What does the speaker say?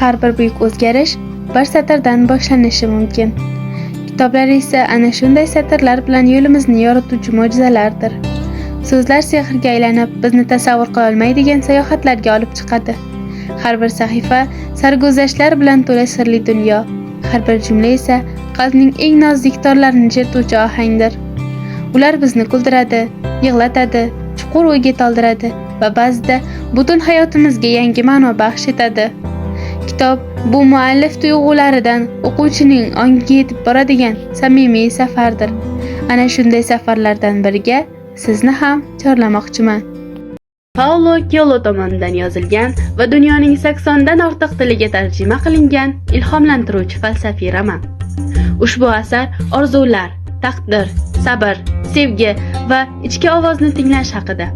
har bir buyuk o'zgarish bir satrdan boshlanishi mumkin. Kitoblar esa ana shunday satrlar bilan yo'limizni yorituvchi mo'jizalardir. So'zlar sehrga aylanib, bizni tasavvur qila olmaydigan sayohatlarga olib chiqadi. Har bir sahifa sarguzashtlar bilan to'la sirli dunyo, har bir jumla esa qalbning eng nozik torlarini chertuvchi ohangdir. Ular bizni kuldiradi, yig'latadi, chuqur o'yga toldiradi va ba'zida butun hayotimizga yangi ma'no baxsh etadi. Kitob bu muallif tuyg'ularidan o'quvchining ongiga yetib boradigan samimiy safardir. Ana shunday safarlardan biriga sizni ham chorlamoqchiman. Paulo Coelho tomonidan yozilgan va dunyoning 80 dan ortiq tiliga tarjima qilingan ilhomlantiruvchi falsafiy roman. Ushbu asar orzular, taqdir, sabr, sevgi va ichki ovozni tinglash haqida.